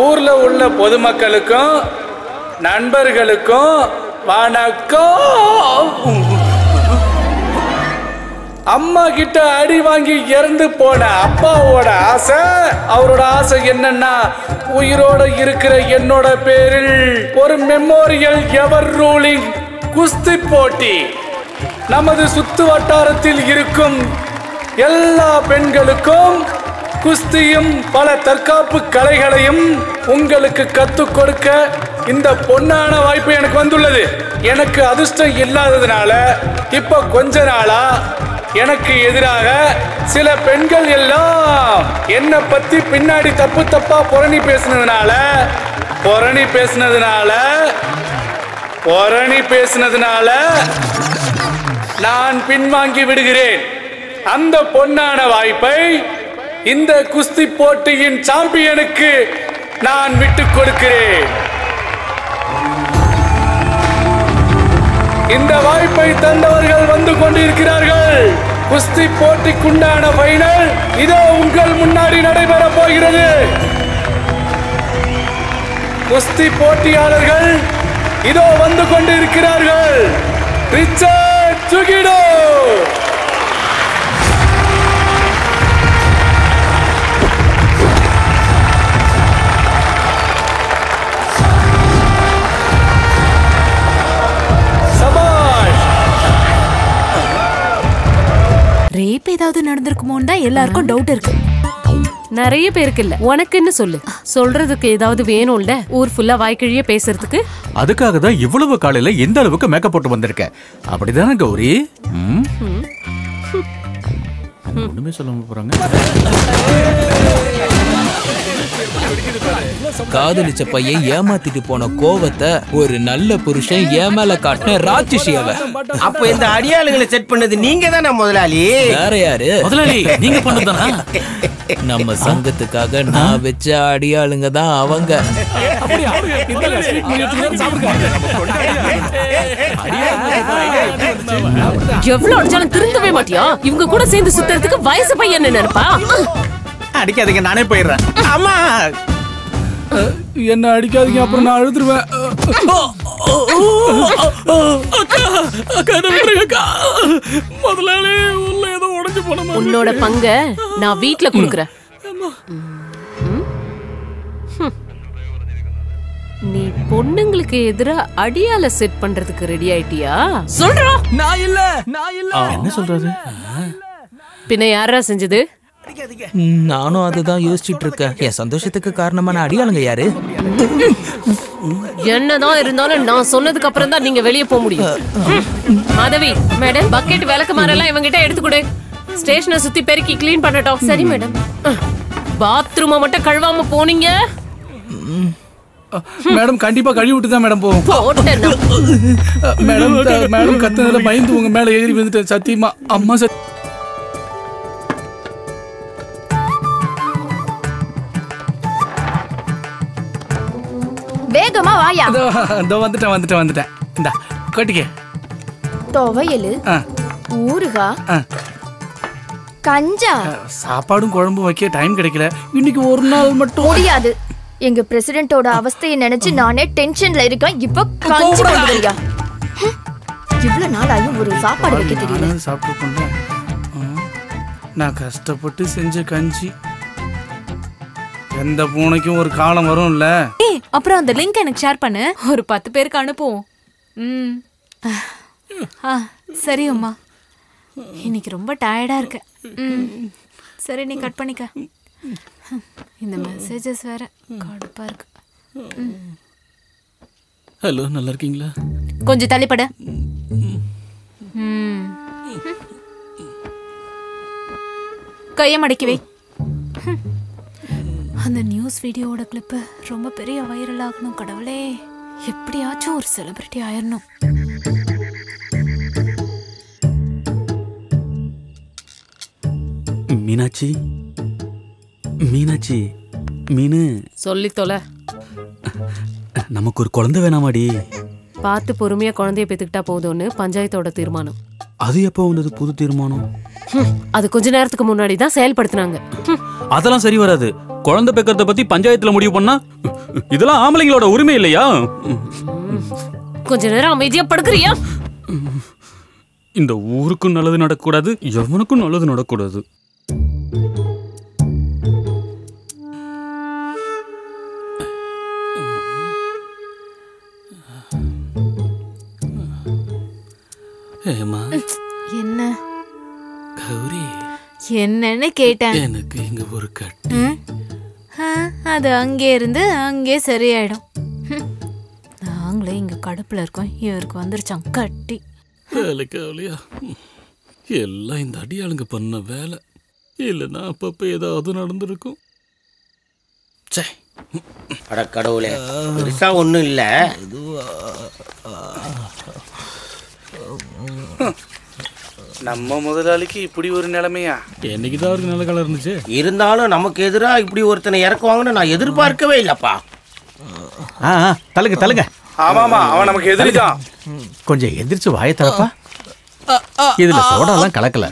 ஊர்ல உள்ள பொதுமக்களுக்கும் நண்பர்களுக்கும் வணக்கம். அம்மா கிட்ட அடி வாங்கி இறந்து போன அப்பாவோட ஆசை, அவரோட ஆசை என்னன்னா உயிரோட இருக்கிற என்னோட பேரில் ஒரு மெமோரியல் எவர் ரூலிங் குஸ்தி போட்டி நமது சுத்து வட்டாரத்தில் இருக்கும் எல்லா பெண்களுக்கும் குஸ்தியும் பல தற்காப்பு கலைகளையும் உங்களுக்கு கற்றுக் கொடுக்க இந்த பொன்னான வாய்ப்பு எனக்கு வந்துள்ளது. எனக்கு அதிர்ஷ்டம் இல்லாததுனால இப்ப கொஞ்ச நாளா எனக்கு எதிராக சில பெண்கள் எல்லாம் என்னை பத்தி பின்னாடி தப்பு தப்பா புரணி பேசினதுனால நான் பின்வாங்கி விடுகிறேன். அந்த பொன்னான வாய்ப்பை இந்த குஸ்தி போட்டியின் சாம்பியனுக்கு நான் விட்டுக் கொடுக்கிறேன். இந்த வாய்ப்பை தந்தவர்கள் வந்து கொண்டிருக்கிறார்கள். குஸ்தி போட்டிக்குண்டான ஃபைனல் இதோ உங்கள் முன்னாடி நடைபெற போகிறது. குஸ்தி போட்டியாளர்கள் இதோ வந்து கொண்டிருக்கிறார்கள். ரிச்சர்ட் சுகிடோ, ரேப் ஏதாவது நடந்திருக்குமோன்னு தான் எல்லாருக்கும் டவுட் இருக்கு. நிறைய பேருக்கு இல்ல, உனக்குன்னு சொல்லு. சொல்றதுக்கு ஏதாவது வேணும்ல, ஊர் ஃபுல்லா வாய்க்கிழிய பேசுறதுக்கு. அதுக்காக தான் இவ்வளவு காலையில எந்த அளவுக்கு மேக்கப் போட்டு வந்திருக்க. அப்படிதானே கௌரி? ஒண்ணுமே சொல்லாம போறாங்க. காதலிச்ச பையன் ஏமாத்திட்டு போன கோவத்தை ஒரு நல்ல புருஷன் ஏமால காட்டின ராட்சசி அவ. அப்ப இந்த அடியாளுகளை செட் பண்ணது நீங்க தானே முதலாளி? வேற யாரு? முதலாளி நீங்க பண்ணதுதானா? நம்ம சங்கத்துக்காக நான் வச்ச அடியாளுங்க தான் அவங்க. எவ்வளவு அடிச்சாலும் திருந்தவே மாட்டியா? இவங்க கூட சேர்ந்து சுத்துறதுக்கு வயசு பையன் நினைப்பா? அடிக்காதீங்க, நானே போயிடுறேன். அம்மா என்ன அடிக்காதீங்க, அப்புறம் நான் அழுதுருவேன். முதலாளி உள்ள ஏதோ உடைஞ்சு போன. உன்னோட பங்க நான் வீட்ல குடுக்குறேன். நீ பொண்ணுங்களுக்கு எதிரா அடியால செட் பண்றதுக்கு ரெடி ஆயிட்டியா? சொல்றா. நான் இல்ல. என்ன சொல்றது? பின்ன யாரா செஞ்சது? நானும் அதுதான் யோசிச்சுட்டு இருக்கேன். என் சந்தோஷத்துக்கு காரணமான அடியாளுங்க யாரு? என்னதான் இருந்தாலும் நான் சொன்னதுக்கு அப்புறம் தான் நீங்க வெளியே போக முடியும். மாதவி மேடம், பக்கெட் விளக்கு மாரெல்லாம் இவங்கிட்ட எடுத்து கொடு. ஸ்டேஷனை சுத்தி பெருக்கி கிளீன் பண்ணட்டும். சரி மேடம். பாத்ரூமை மட்டும் கழுவாம போனீங்க. மேடம் கண்டிப்பா கழுவி விட்டு தான் மேடம் போவோம். மேடம் மேடம் கத்துனதுல பயந்து உங்க மேல ஏறி வந்துட்டேன். சத்தியமா அம்மா வேகமா வாயா. இதோ வந்துட்டேன். இந்தா கட்டிக்க. துவையல், ஊறுகாய், கஞ்சா. சாப்பாடும் குழம்பும் வைக்க டைம் கிடைக்கல. இன்னைக்கு ஒரு நாள் மட்டும் முடியாது. எங்க பிரசிடென்ட்டோட அவஸ்தையை நினைச்சு நானே டென்ஷன்ல இருக்கேன். இப்ப கஞ்சி கொண்டுறியா? இவ்வளவு நாள் ஆயும் ஒரு சாப்பாடு வைக்க தெரியல. சாப்பிட்டு நான் கஷ்டப்பட்டு செஞ்ச கஞ்சி எந்த பூனைக்கும் ஒரு காலம் வரும்ல. அப்புறம் அந்த லிங்க் எனக்கு ஷேர் பண்ணு. ஒரு 10 பேருக்கு அனுப்புவோம். சரி அம்மா, இன்னைக்கு ரொம்ப டயர்டா இருக்கு. சரி நீ கட் பண்ணிக்க. இந்த மெசேஜஸ் வேற கடுப்பா இருக்கு. ஹலோ, நல்லா இருக்கீங்களா? கொஞ்சம் தள்ளிப்பட. கையை மடக்கி வை. அந்த நியூஸ் வீடியோவோட கிளிப்பு ரொம்ப பெரிய வைரல் ஆகணும். கடவுளே, எப்படியாச்சும் ஒரு செலிபிரிட்டி ஆயிரணும். மீனாட்சி மீனு சொல்லி தொலை. நமக்கு ஒரு குழந்தை வேணாமாடி? பார்த்து பொறுமையா குழந்தைய பெத்துக்கிட்டா போதும்னு பஞ்சாயத்தோட தீர்மானம். அது எப்போ வந்தது புது தீர்மானம்? அது கொஞ்ச நேரத்துக்கு முன்னாடி தான் செயல்படுத்தினாங்க. அதெல்லாம் சரி வராது. குழந்தை பெக்கறத பத்தி பஞ்சாயத்துல முடிவு பண்ணா இதெல்லாம் ஆம்பளைங்களோட உரிமை இல்லையா? கொஞ்ச நேரம் அமைதியா படுக்கறியா? இந்த ஊருக்கும் நல்லது நடக்கக்கூடாது, எவனுக்கும் நல்லது நடக்கக்கூடாது. என்ன கௌரி, என்னன்னு கேட்டேன். எனக்கு இங்க ஒரு கட்டி. அது அங்கே இருந்து அங்கே சரியாயிடும். நாங்களே இங்க கடுப்புல இருக்கோம், இவருக்கு வந்துருச்சான் கட்டி. கவலையா எல்லாம் இந்த அடியாளுங்க பண்ண வேலை. இல்லைன்னா அப்பப்ப ஏதாவது நடந்திருக்கும். அட கடவுளே, பெருசா ஒண்ணும் இல்ல. நம்ம முதலாளிக்கு இப்படி ஒரு நிலைமையா? என்னைக்குதான் அவருக்கு நல்ல காலம் இருந்துச்சு. இருந்தாலும் நமக்கு எதிரா இப்படி ஒருத்தனை இறக்குவாங்கன்னு நான் எதிர்பார்க்கவே இல்லப்பா. தலுங்க தலுங்க. ஆமாமா, அவன் நமக்கு எதிரிதான். கொஞ்சம் எந்திரிச்சு வாயை தரப்பா. இதுல சோடாலாம் கலக்கல.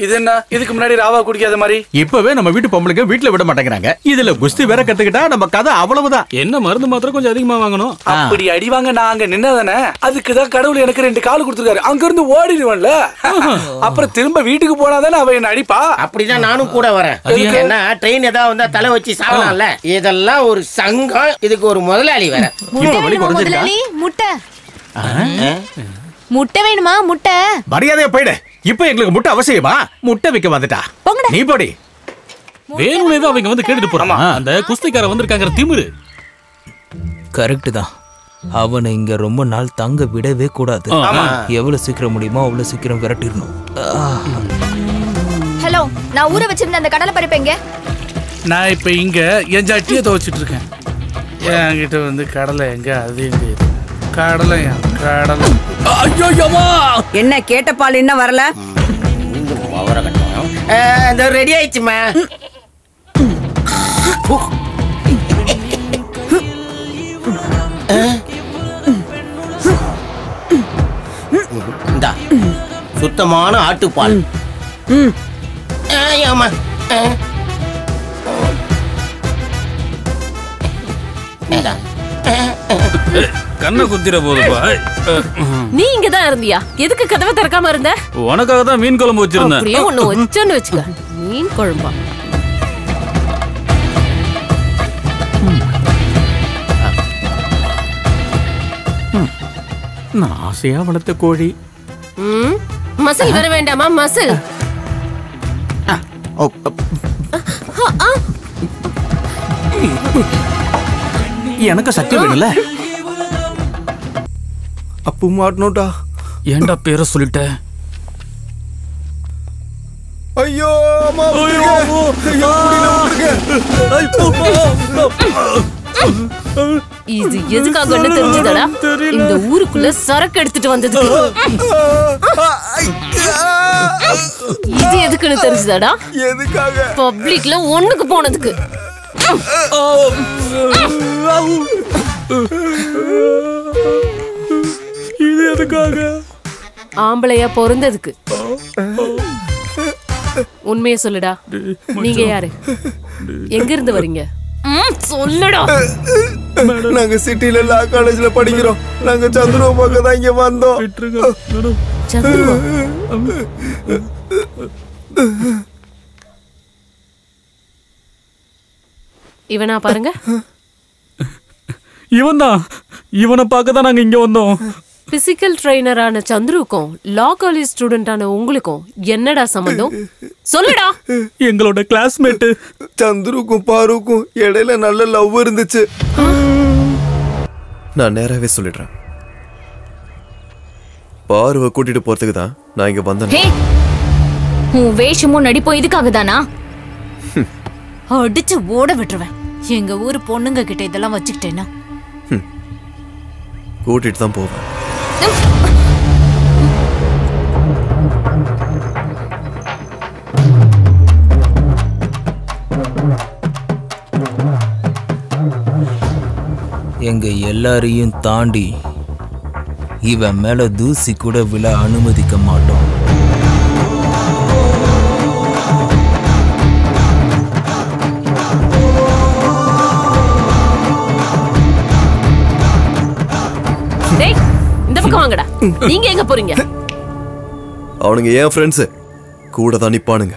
இது என்ன? இதுக்கு முன்னாடி ராவா குடிக்காத மாதிரி இப்பவே நம்ம வீட்டு பொம்பளைங்க வீட்டுல விட மாட்டேங்கிறாங்க. இதுல குஸ்தி வேற கத்துக்கிட்டா நம்ம கதை அவ்வளவுதான். என்ன மருந்து மாத்திரம் கொஞ்சம் அதிகமா வாங்கணும். அப்படி அடிவாங்க நான் அங்க நின்னதானே. அதுக்குதான் கடவுள் எனக்கு 2 கால் கொடுத்துருக்காரு. அங்க இருந்து ஓடிடுவேன்ல, அப்புறம் திரும்ப வீட்டுக்கு போனாதானே அவ என்ன அடிப்பா. அப்படிதான் நானும் கூட வரேன். என்ன ட்ரெயின் ஏதாவது வந்தா தலை வச்சு சாகலாம்ல. இதெல்லாம் ஒரு சங்கம், இதுக்கு ஒரு முதலாளி வேற. முட்டை முட்டை வேணுமா? முட்டை மரியாதையா போயிடு. இப்ப எங்களுக்கு முட்டை அவசியமா? முட்டை விக்க வந்துட்டா நீ போடி. வேணும்னே தான் அவங்க வந்து கேட்டுட்டு போறாமா. அந்த குஸ்திக்கார வந்திருக்காங்க திமிரு. கரெக்ட் தான். அவனை இங்க ரொம்ப நாள் தங்க விடவே கூடாது. எவ்வளவு சீக்கிரம் முடியுமோ அவ்வளவு சீக்கிரம் விரட்டிடணும். ஹலோ, நான் ஊற வச்சிருந்த அந்த கடலை பருப்பு எங்க? நான் இப்ப இங்க என் சட்டியை துவைச்சிட்டு இருக்கேன். என்கிட்ட வந்து கடலை எங்க? அது எங்க? கடலை கடலை. என்ன கேட்ட பால் இன்னும் வரல? ரெடி ஆயிடுச்சுமா. சுத்தமான ஆட்டுப்பால். கண்ணை குத்திர போதுப்பா. நீ இங்கதான் இருந்தியா? எதுக்கு கதவை திறக்காம இருந்த? உனக்காக தான் மீன் குழம்பு வச்சிருந்தேன். அப்படியே ஒண்ணு வச்சோன்னு வச்சுக்க. மீன் குழம்பா? நான் ஆசையா வளர்த்த கோழி. மசில் வர வேண்டாமா? மசில் எனக்கு சக்தி வேணும்ல. அப்பு மாட்டணும்டா. ஏன்டா பேரை சொல்லிட்ட? ஐயோ இது எதுக்காக தெரிஞ்சதடா? இந்த ஊருக்குள்ள சரக்கு எடுத்துட்டு வந்தது. இது எதுக்குன்னு தெரிஞ்சதடா? எதுக்காக? பப்ளிக்ல ஒண்ணுக்கு போனதுக்கு. இது எதுக்காக? ஆம்பளையா பொறந்ததுக்கு. உண்மையை சொல்லுடா. நீங்க யாரு? எங்க இருந்து வரீங்க? சொல்லுடா. நாங்க சிட்டில லா காலேஜ்ல படிக்கிறோம். நாங்க சந்துருவ பார்க்க தான் இங்க வந்தோம். சந்துருவா? இவனா பாருங்க. இவன் தான். இவனை பார்க்க தான் நாங்க இங்க வந்தோம். பிசிக்கல் ட்ரெயினரான சந்துருக்கும் லா காலேஜ் ஸ்டூடெண்டான உங்களுக்கும் என்னடா சம்பந்தம்? சொல்லுடா. எங்களோட கிளாஸ்மேட். சந்துருக்கும் பாருக்கும் இடையில நல்ல லவ் இருந்துச்சு. நான் நேராவே சொல்லிடுறேன். பாருவை கூட்டிட்டு போறதுக்கு தான் நான் இங்க வந்தேன். உன் வேஷமும் நடிப்பும் இதுக்காக தானா? அடிச்சு ஓட விட்டுருவேன். எங்க ஊர் பொண்ணுங்க கிட்ட இதெல்லாம் வச்சுக்கிட்டேன்னா கூட்டிட்டு தான் போவேன். எங்க எல்லாரையும் தாண்டி இவன் மேல தூசி கூட விழ அனுமதிக்க மாட்டோம். பக்கம் வாங்கடா. நீங்க எங்க போறீங்க? அவனுங்க ஏன் ஃப்ரெண்ட்ஸ் கூட தான் நிப்பானுங்க.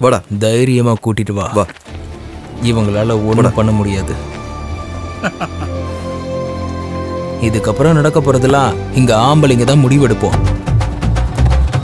வாடா. தைரியமா கூட்டிட்டு வா. வா. இவங்களால ஒண்ணும் பண்ண முடியாது. இதுக்கப்புறம் நடக்க போறதெல்லாம் இங்க ஆம்பளைங்க தான் முடிவெடுப்போம்.